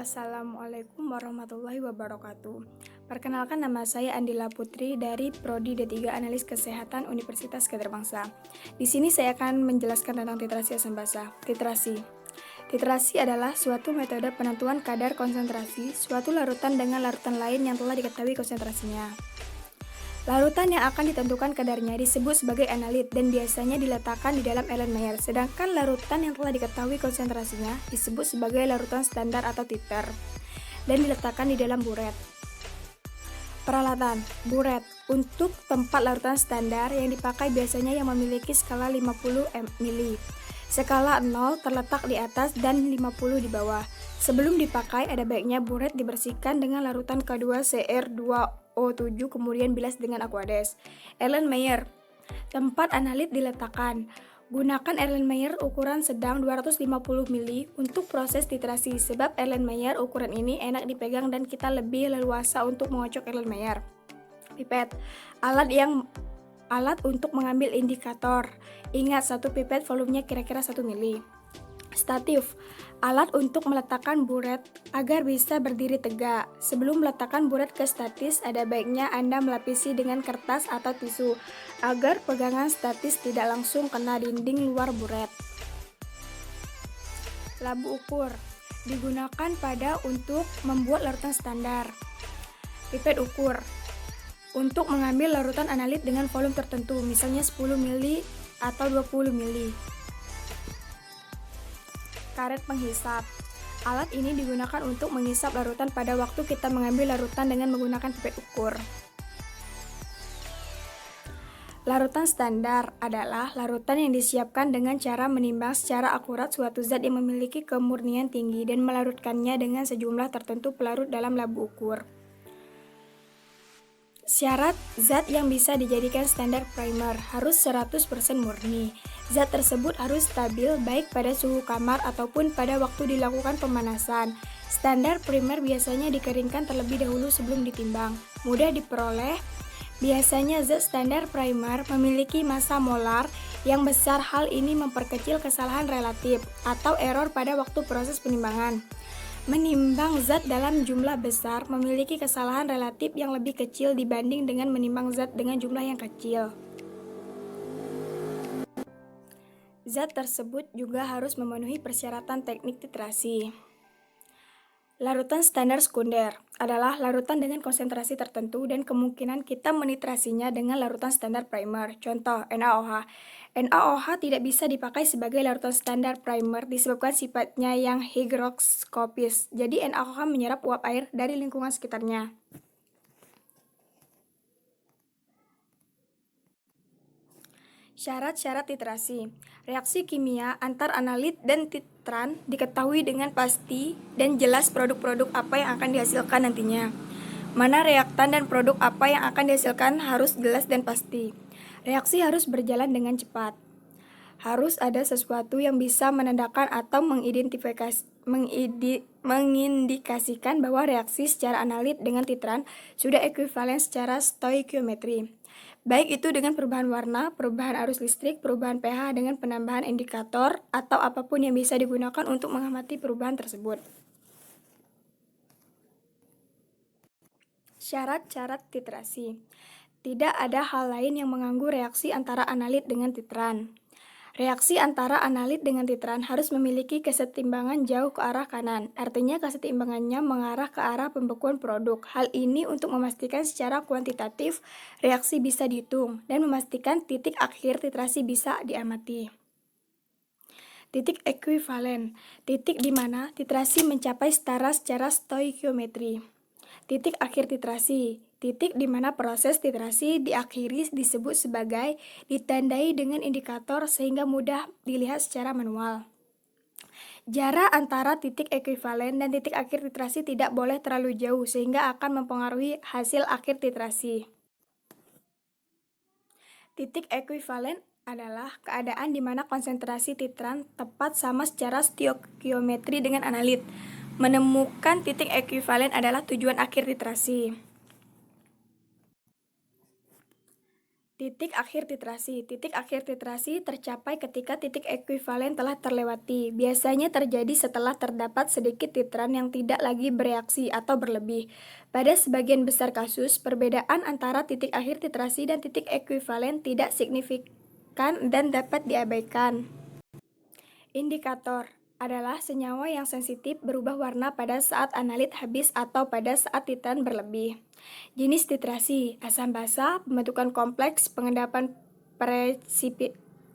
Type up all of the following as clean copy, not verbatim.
Assalamualaikum warahmatullahi wabarakatuh. Perkenalkan, nama saya Andila Putri dari Prodi D3 Analis Kesehatan Universitas Gadjah. Di sini saya akan menjelaskan tentang titrasi asam basa. Titrasi adalah suatu metode penentuan kadar konsentrasi suatu larutan dengan larutan lain yang telah diketahui konsentrasinya. Larutan yang akan ditentukan kadarnya disebut sebagai analit dan biasanya diletakkan di dalam Erlenmeyer, sedangkan larutan yang telah diketahui konsentrasinya disebut sebagai larutan standar atau titer dan diletakkan di dalam buret. Peralatan buret untuk tempat larutan standar yang dipakai biasanya yang memiliki skala 50 mili. Skala 0 terletak di atas dan 50 di bawah. Sebelum dipakai, ada baiknya buret dibersihkan dengan larutan K2CR2O7 kemudian bilas dengan Aquades. Erlenmeyer. Tempat analit diletakkan. Gunakan Erlenmeyer ukuran sedang 250 mili untuk proses titrasi, sebab Erlenmeyer ukuran ini enak dipegang dan kita lebih leluasa untuk mengocok Erlenmeyer. Pipet. Alat untuk mengambil indikator. Ingat, satu pipet volumenya kira-kira 1 mili. Statif. Alat untuk meletakkan buret agar bisa berdiri tegak. Sebelum meletakkan buret ke statis, ada baiknya Anda melapisi dengan kertas atau tisu agar pegangan statis tidak langsung kena dinding luar buret. Labu ukur digunakan untuk membuat larutan standar. Pipet ukur untuk mengambil larutan analit dengan volume tertentu, misalnya 10 mili atau 20 mili. Karet penghisap. Alat ini digunakan untuk menghisap larutan pada waktu kita mengambil larutan dengan menggunakan pipet ukur. Larutan standar adalah larutan yang disiapkan dengan cara menimbang secara akurat suatu zat yang memiliki kemurnian tinggi dan melarutkannya dengan sejumlah tertentu pelarut dalam labu ukur. Syarat zat yang bisa dijadikan standar primer harus 100% murni. Zat tersebut harus stabil baik pada suhu kamar ataupun pada waktu dilakukan pemanasan. Standar primer biasanya dikeringkan terlebih dahulu sebelum ditimbang. Mudah diperoleh. Biasanya zat standar primer memiliki massa molar yang besar. Hal ini memperkecil kesalahan relatif atau error pada waktu proses penimbangan. Menimbang zat dalam jumlah besar memiliki kesalahan relatif yang lebih kecil dibanding dengan menimbang zat dengan jumlah yang kecil. Zat tersebut juga harus memenuhi persyaratan teknik titrasi. Larutan standar sekunder adalah larutan dengan konsentrasi tertentu dan kemungkinan kita menitrasinya dengan larutan standar primer. Contoh, NaOH. NaOH tidak bisa dipakai sebagai larutan standar primer disebabkan sifatnya yang higroskopis. Jadi NaOH menyerap uap air dari lingkungan sekitarnya. Syarat-syarat titrasi. Reaksi kimia antar analit dan titran diketahui dengan pasti dan jelas produk-produk apa yang akan dihasilkan nantinya. Mana reaktan dan produk apa yang akan dihasilkan harus jelas dan pasti. Reaksi harus berjalan dengan cepat. Harus ada sesuatu yang bisa menandakan atau mengindikasikan bahwa reaksi secara analit dengan titran sudah ekuivalen secara stoikiometri. Baik itu dengan perubahan warna, perubahan arus listrik, perubahan pH dengan penambahan indikator, atau apapun yang bisa digunakan untuk mengamati perubahan tersebut. Syarat-syarat titrasi. Tidak ada hal lain yang mengganggu reaksi antara analit dengan titran. Reaksi antara analit dengan titran harus memiliki kesetimbangan jauh ke arah kanan, artinya kesetimbangannya mengarah ke arah pembekuan produk. Hal ini untuk memastikan secara kuantitatif reaksi bisa dihitung dan memastikan titik akhir titrasi bisa diamati. Titik ekuivalen, titik di mana titrasi mencapai setara secara stoikiometri. Titik akhir titrasi, titik di mana proses titrasi diakhiri disebut sebagai ditandai dengan indikator sehingga mudah dilihat secara manual. Jarak antara titik ekuivalen dan titik akhir titrasi tidak boleh terlalu jauh sehingga akan mempengaruhi hasil akhir titrasi. Titik ekuivalen adalah keadaan di mana konsentrasi titran tepat sama secara stoikiometri dengan analit. Menemukan titik ekuivalen adalah tujuan akhir titrasi. Titik akhir titrasi. Titik akhir titrasi tercapai ketika titik ekuivalen telah terlewati. Biasanya terjadi setelah terdapat sedikit titran yang tidak lagi bereaksi atau berlebih. Pada sebagian besar kasus, perbedaan antara titik akhir titrasi dan titik ekuivalen tidak signifikan dan dapat diabaikan. Indikator adalah senyawa yang sensitif berubah warna pada saat analit habis atau pada saat titran berlebih. Jenis titrasi: asam basa, pembentukan kompleks, pengendapan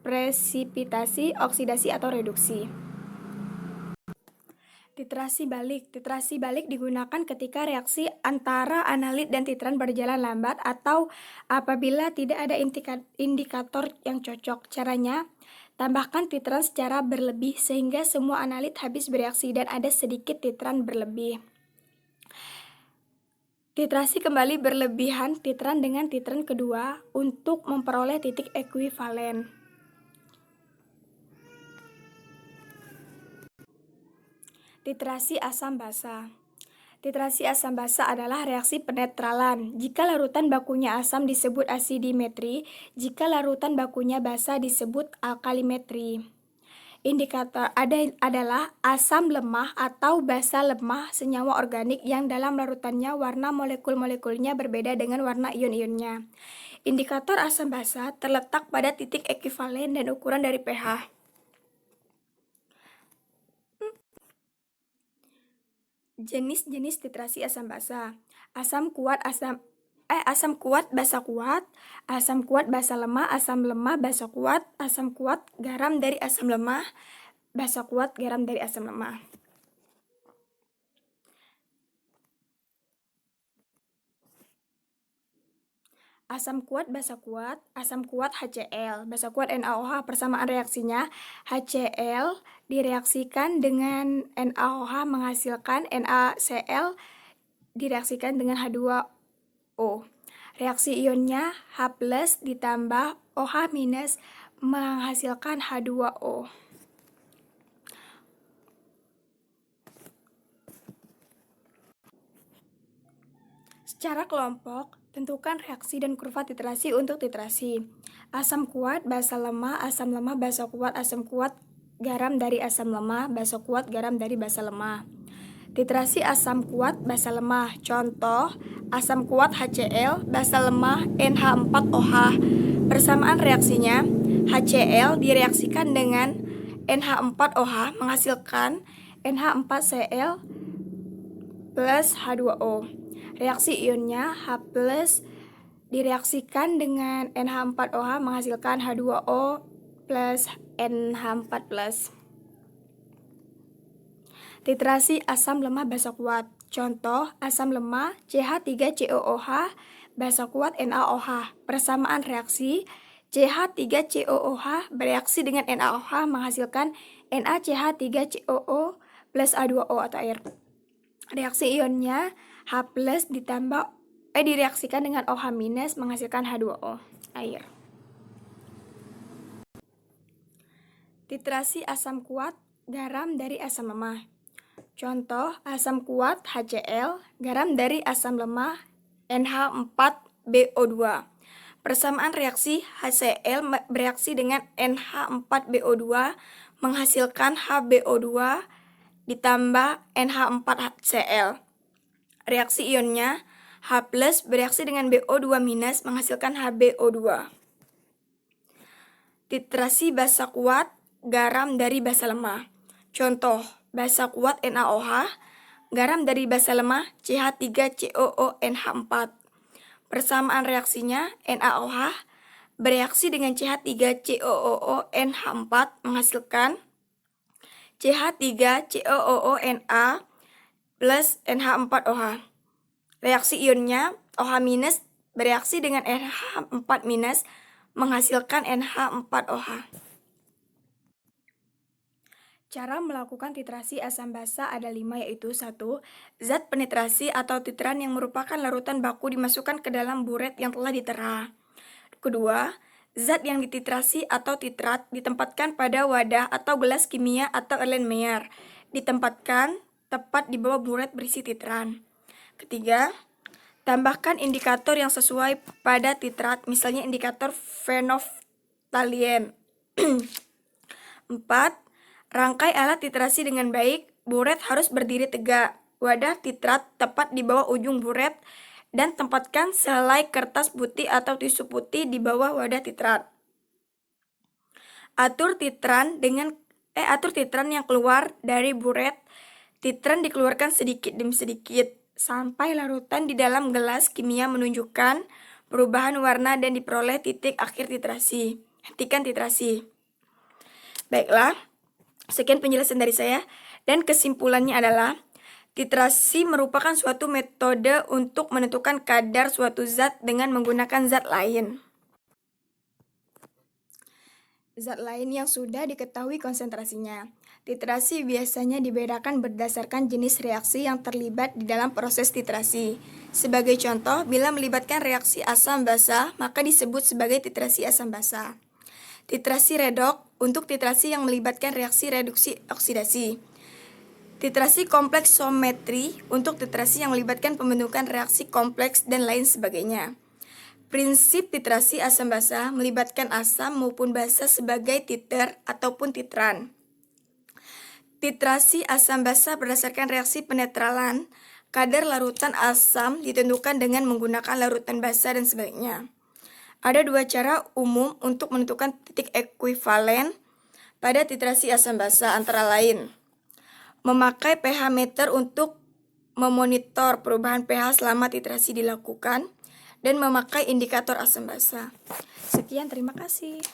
presipitasi, oksidasi atau reduksi. Titrasi balik. Titrasi balik digunakan ketika reaksi antara analit dan titran berjalan lambat atau apabila tidak ada indikator yang cocok. Caranya, tambahkan titran secara berlebih sehingga semua analit habis bereaksi dan ada sedikit titran berlebih. Titrasi kembali berlebihan titran dengan titran kedua untuk memperoleh titik ekuivalen. Titrasi asam basa. Titrasi asam basa adalah reaksi penetralan. Jika larutan bakunya asam disebut asidimetri, jika larutan bakunya basa disebut alkalimetri. Indikator adalah asam lemah atau basa lemah, senyawa organik yang dalam larutannya warna molekul-molekulnya berbeda dengan warna ion-ionnya. Indikator asam basa terletak pada titik ekuivalen dan ukuran dari pH. Jenis-jenis titrasi asam basa. Asam kuat basa kuat, asam kuat basa lemah basa kuat, asam kuat garam dari asam lemah, basa kuat garam dari asam lemah. Asam kuat basa kuat HCl, basa kuat NaOH. Persamaan reaksinya, HCl direaksikan dengan NaOH menghasilkan NaCl direaksikan dengan H2O. Reaksi ionnya H+ ditambah OH- menghasilkan H2O. Secara kelompok, tentukan reaksi dan kurva titrasi untuk titrasi. Asam kuat basa lemah basa kuat, asam kuat garam dari asam lemah, basa kuat garam dari basa lemah. Titrasi asam kuat basa lemah. Contoh, asam kuat HCl, basa lemah NH4OH. Persamaan reaksinya, HCl direaksikan dengan NH4OH menghasilkan NH4Cl plus H2O. Reaksi ionnya H+ direaksikan dengan NH4OH menghasilkan H2O plus NH4+. Titrasi asam lemah basa kuat. Contoh, asam lemah CH3COOH basa kuat NaOH. Persamaan reaksi, CH3COOH bereaksi dengan NaOH menghasilkan NaCH3COO plus A2O atau air. Reaksi ionnya H+ direaksikan dengan OH- menghasilkan H2O, air. Titrasi asam kuat garam dari asam lemah. Contoh, asam kuat HCl, garam dari asam lemah NH4BO2. Persamaan reaksi, HCl bereaksi dengan NH4BO2 menghasilkan HBO2 ditambah NH4Cl. Reaksi ionnya H+ bereaksi dengan BO2- menghasilkan HBO2. Titrasi basa kuat garam dari basa lemah. Contoh, basa kuat NaOH, garam dari basa lemah CH3COONH4. Persamaan reaksinya, NaOH bereaksi dengan CH3COONH4 menghasilkan CH3COONA plus NH4OH. Reaksi ionnya OH- bereaksi dengan NH4- menghasilkan NH4OH. Cara melakukan titrasi asam basa ada 5, yaitu 1. Zat penetrasi atau titran yang merupakan larutan baku dimasukkan ke dalam buret yang telah ditera. 2. Zat yang dititrasi atau titrat ditempatkan pada wadah atau gelas kimia atau Erlenmeyer, ditempatkan tepat di bawah buret berisi titran. 3. Tambahkan indikator yang sesuai pada titrat, misalnya indikator phenolphthalein. 4. Rangkai alat titrasi dengan baik. Buret harus berdiri tegak. Wadah titrat tepat di bawah ujung buret dan tempatkan selai kertas putih atau tisu putih di bawah wadah titrat. Atur titran yang keluar dari buret. Titran dikeluarkan sedikit demi sedikit sampai larutan di dalam gelas kimia menunjukkan perubahan warna dan diperoleh titik akhir titrasi. Hentikan titrasi. Baiklah, sekian penjelasan dari saya, dan kesimpulannya adalah titrasi merupakan suatu metode untuk menentukan kadar suatu zat dengan menggunakan zat lain yang sudah diketahui konsentrasinya. Titrasi biasanya dibedakan berdasarkan jenis reaksi yang terlibat di dalam proses titrasi. Sebagai contoh, bila melibatkan reaksi asam basa, maka disebut sebagai titrasi asam basa. Titrasi redok untuk titrasi yang melibatkan reaksi reduksi oksidasi. Titrasi kompleksometri untuk titrasi yang melibatkan pembentukan reaksi kompleks dan lain sebagainya. Prinsip titrasi asam basa melibatkan asam maupun basa sebagai titer ataupun titran. Titrasi asam basa berdasarkan reaksi penetralan. Kadar larutan asam ditentukan dengan menggunakan larutan basa dan sebagainya. Ada dua cara umum untuk menentukan titik ekuivalen pada titrasi asam basa, antara lain memakai pH meter untuk memonitor perubahan pH selama titrasi dilakukan, dan memakai indikator asam basa. Sekian, terima kasih.